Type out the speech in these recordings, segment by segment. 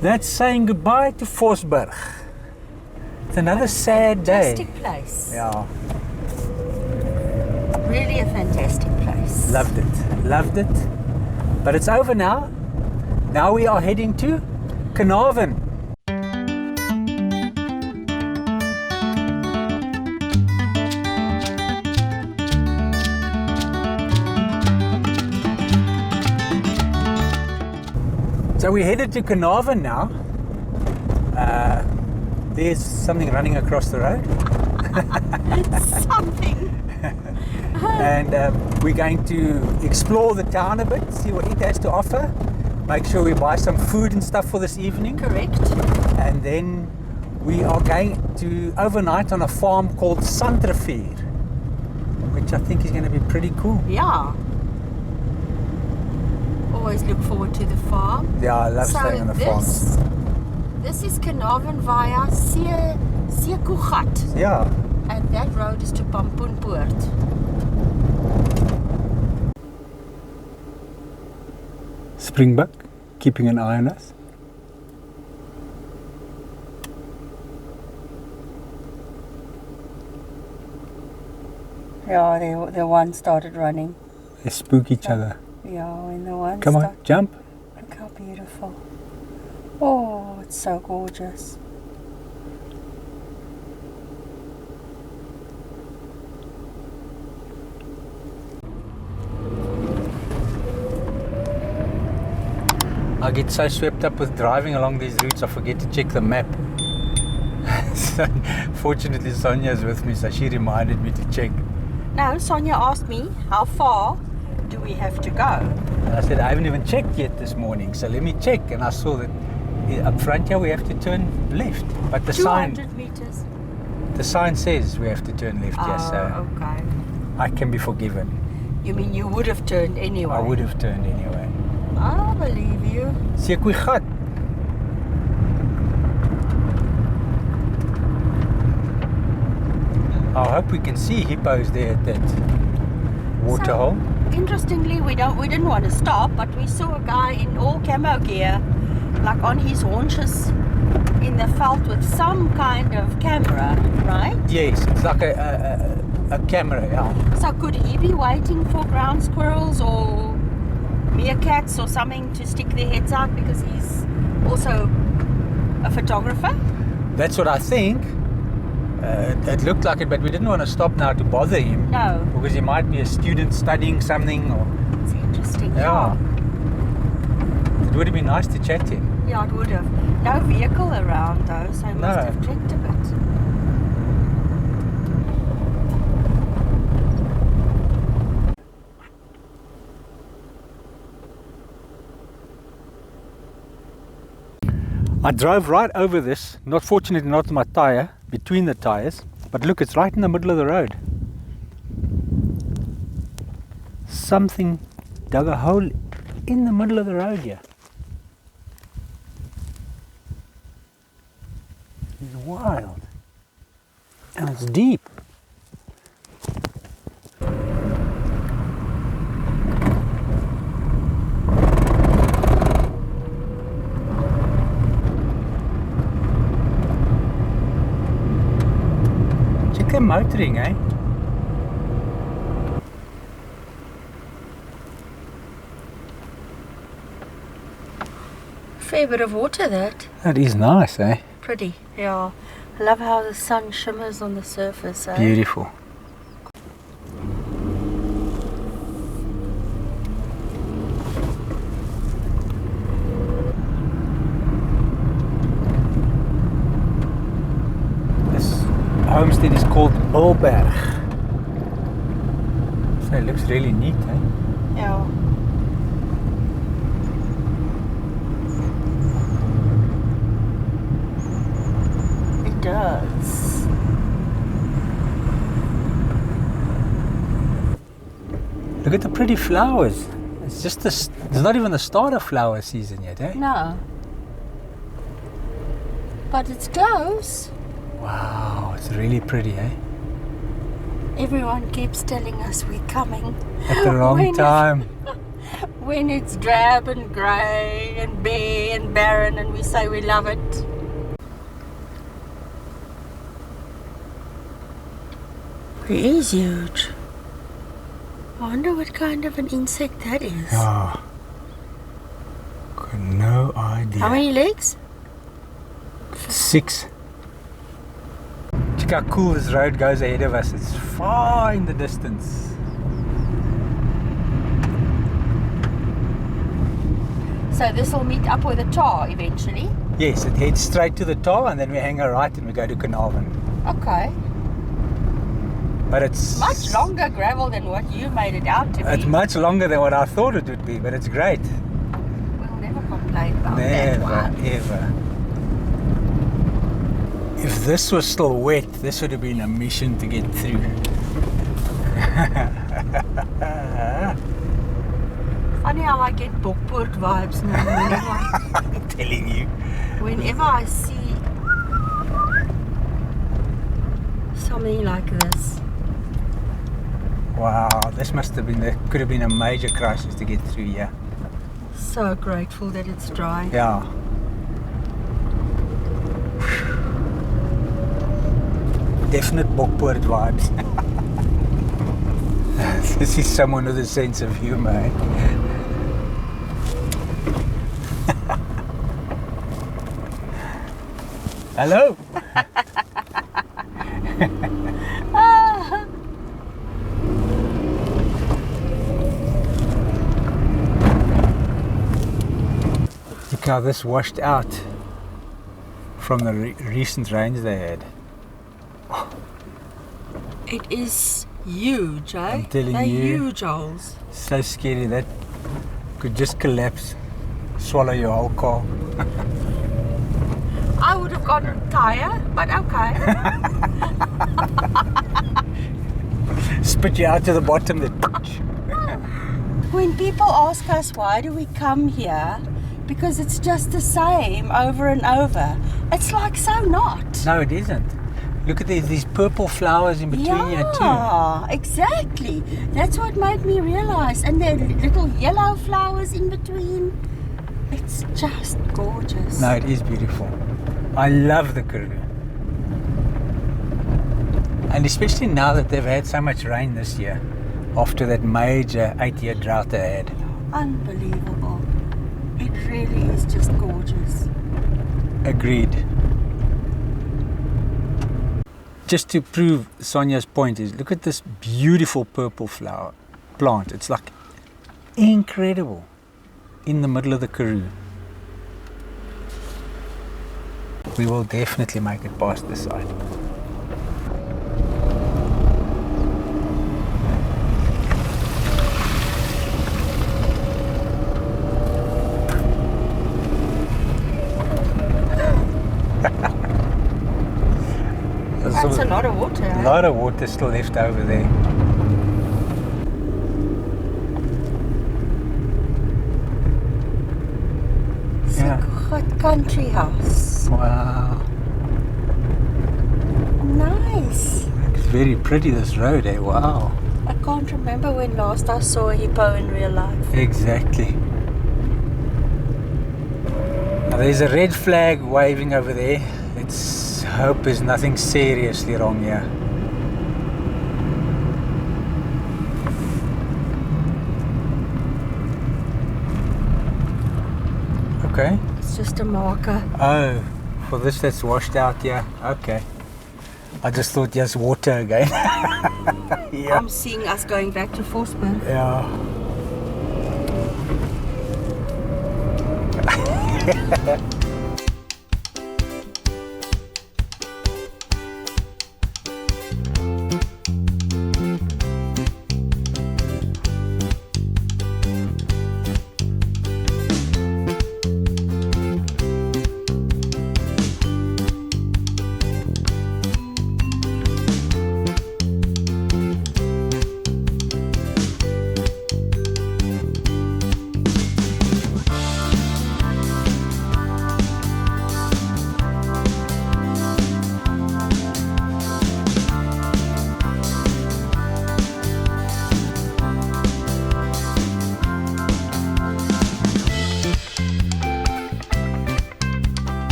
That's saying goodbye to Vosburg. It's another sad day. Fantastic place. Yeah, Really a fantastic place. loved it. But it's over now. Now we are heading to Carnarvon. So we headed to Carnarvon now. There's something running across the road. Something. And we're going to explore the town a bit, see what it has to offer. Make sure we buy some food and stuff for this evening. Correct. And then we are going to overnight on a farm called Carnarvon, which I think is going to be pretty cool. Yeah. Always look forward to the farm. Yeah, I love staying on the farms. This is Carnarvon via Zeekoegat. Yeah. And that road is to Pompoenpoort. Springbok, keeping an eye on us. Yeah, the one started running. They spook each other. Yeah, when the one Come on, jump. Look how beautiful. Oh, it's so gorgeous. I get so swept up with driving along these routes, I forget to check the map. So, fortunately, Sonia's with me, so she reminded me to check. No, Sonia asked me, how far do we have to go? And I said, I haven't even checked yet this morning, so let me check. And I saw that up front here we have to turn left. But the 200 meters. The sign says we have to turn left here, so Okay. I can be forgiven. You mean you would have turned anyway? I would have turned anyway. I believe you. Zeekoegat. I hope we can see hippos there at that waterhole. Interestingly, we didn't want to stop, but we saw a guy in all camo gear, like on his haunches in the veld with some kind of camera, right? Yes, it's like a camera, yeah. So could he be waiting for ground squirrels or meerkats or something to stick their heads out because he's also a photographer? That's what I think. It looked like it, but we didn't want to stop now to bother him. No. Because he might be a student studying something or... It's interesting. Yeah. It would have been nice to chat to him. Yeah, it would have. No vehicle around though, so he No. must have trekked a bit. I drove right over this, not fortunately not my tyre, between the tyres, but look, it's right in the middle of the road. Something dug a hole in the middle of the road here. It's wild. And it's deep. Check them motoring, eh? Fair bit of water that. That is nice, eh? Pretty, yeah. I love how the sun shimmers on the surface, eh? Beautiful. This homestead is called Vosburg. So it looks really neat, eh? Yeah. It does. Look at the pretty flowers. It's just it's not even the start of flower season yet, eh? No. But it's close. Wow, it's really pretty, eh? Everyone keeps telling us we're coming. At the wrong When- time. when it's drab and grey and bare and barren and we say we love it. It is huge. I wonder what kind of an insect that is. Oh, got no idea. How many legs? 6. Check how cool this road goes ahead of us. It's far in the distance. So this will meet up with the tar eventually? Yes, it heads straight to the tar and then we hang a right and we go to Carnarvon. Okay. But it's Much longer gravel than what you made it out to be. It's much longer than what I thought it would be, but it's great. We'll never complain about that Never, one. ever. If this was still wet, this would have been a mission to get through. Funny how I get Vosburg vibes now I'm telling you. whenever I see something like this. Wow, this must have been, could have been a major crisis to get through here. So grateful that it's dry. Yeah. Definite Vosburg vibes. This is someone with a sense of humor. Eh? Hello. Look how this washed out from the recent rains they had. It is huge, eh? I'm telling They're you. huge holes. So scary, that could just collapse, swallow your whole car. I would have gotten a tire, but okay. Spit you out to the bottom. When people ask us why do we come here, because it's just the same over and over. It's like so not. No, it isn't. Look at these purple flowers in between here too. Yeah, exactly. That's what made me realize. And there are little yellow flowers in between. It's just gorgeous. No, it is beautiful. I love the Karoo. And especially now that they've had so much rain this year, after that major 8-year drought they had. Unbelievable. It really is just gorgeous. Agreed. Just to prove Sonia's point is, look at this beautiful purple flower plant. It's like incredible in the middle of the Karoo. We will definitely make it past this side. That's a lot of water. A lot of water still left over there. Zeekoegat country house. Wow. Nice. It's very pretty, this road, eh? Wow. I can't remember when last I saw a hippo in real life. Exactly. Now there's a red flag waving over there. Let's hope there's nothing seriously wrong here. Okay. It's just a marker. Oh, for this that's washed out, yeah. Okay. I just thought just water again. Yeah. I'm seeing us going back to Vosburg. Yeah.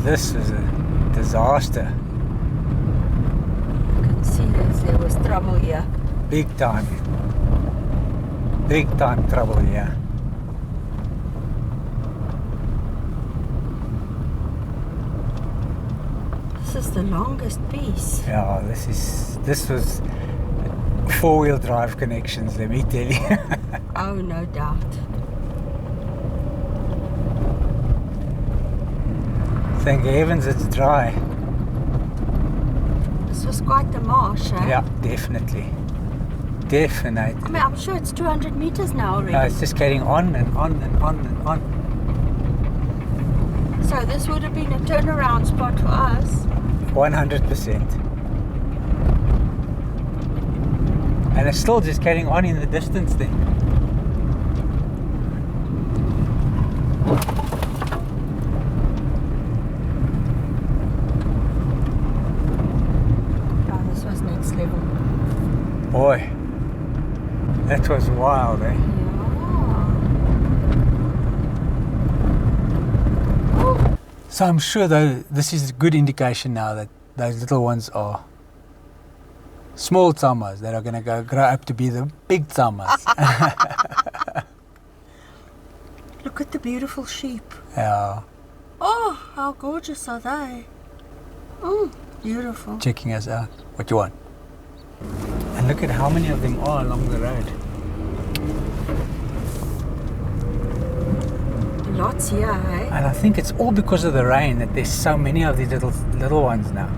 This is a disaster. You can see there was trouble here. Big time. Big time trouble here. This is the longest piece. Yeah, this was 4-wheel drive connections, let me tell you. Oh, no doubt. Thank heavens it's dry. This was quite the marsh, eh? Yeah, definitely. Definitely. I mean, I'm sure it's 200 meters now already. No, it's just getting on and on and on and on. So this would have been a turnaround spot for us. 100%. And it's still just carrying on in the distance then. Oh, this was next level. Boy, that was wild, eh? Yeah. Oh, So I'm sure though this is a good indication now that those little ones are small tamas that are going to grow up to be the big tamas. look at the beautiful sheep. Yeah, Oh, how gorgeous are they? Oh, beautiful. checking us out. What you want? And look at how many of them are along the road. Lots here, eh? And I think it's all because of the rain that there's so many of these little ones now.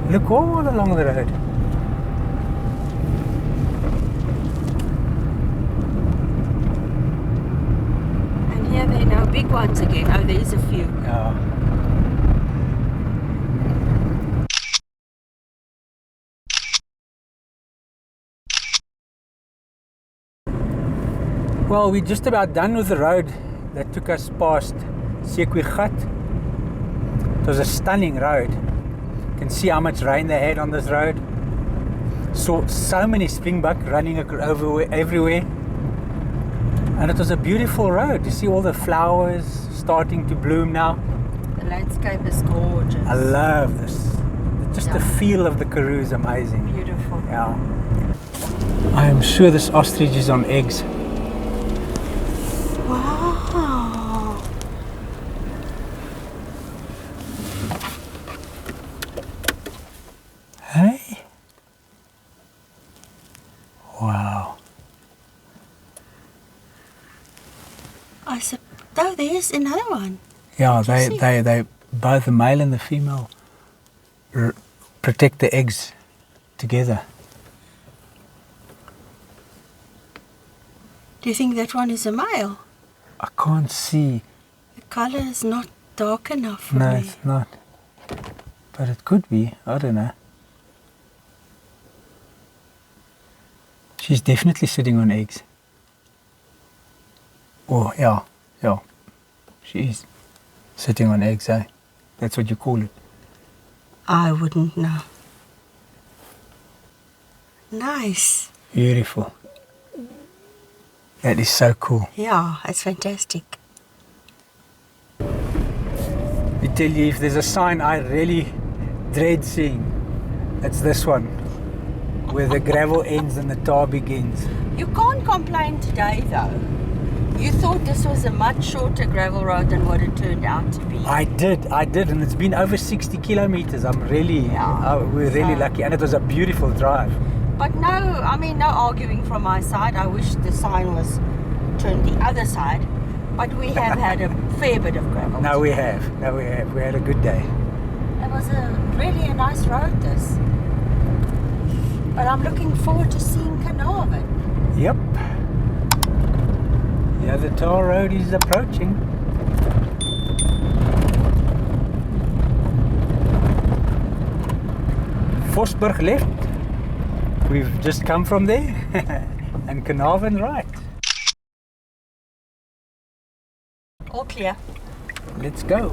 Look all along the road. And here there are no big ones again. Oh, there's a few. Yeah. Well, we're just about done with the road that took us past Zeekoegat. It was a stunning road. You can see how much rain they had on this road. Saw so many springbuck running everywhere. And it was a beautiful road. You see all the flowers starting to bloom now. The landscape is gorgeous. I love this. Just the feel of the Karoo is amazing. Beautiful. Yeah. I am sure this ostrich is on eggs. Wow. Hey? Wow. Oh, there's another one. Yeah, Did you they both the male and the female protect the eggs together. Do you think that one is a male? I can't see. The color is not dark enough for No, me. it's not. But it could be. I don't know. She's definitely sitting on eggs. Oh, yeah. She is sitting on eggs, eh? That's what you call it. I wouldn't know. Nice. Beautiful. That is so cool. Yeah, it's fantastic. I tell you, if there's a sign I really dread seeing, it's this one, where the gravel ends and the tar begins. You can't complain today, though. You thought this was a much shorter gravel road than what it turned out to be. I did, and it's been over 60 kilometers. We're really lucky, and it was a beautiful drive. But no arguing from my side. I wish the sign was turned the other side. But we have had a fair bit of gravel. No, we have. We had a good day. It was really a nice road, this. But I'm looking forward to seeing Carnarvon. Yep. Yeah, the tar road is approaching. Vosburg left. We've just come from there. And Carnarvon right. All clear. Let's go.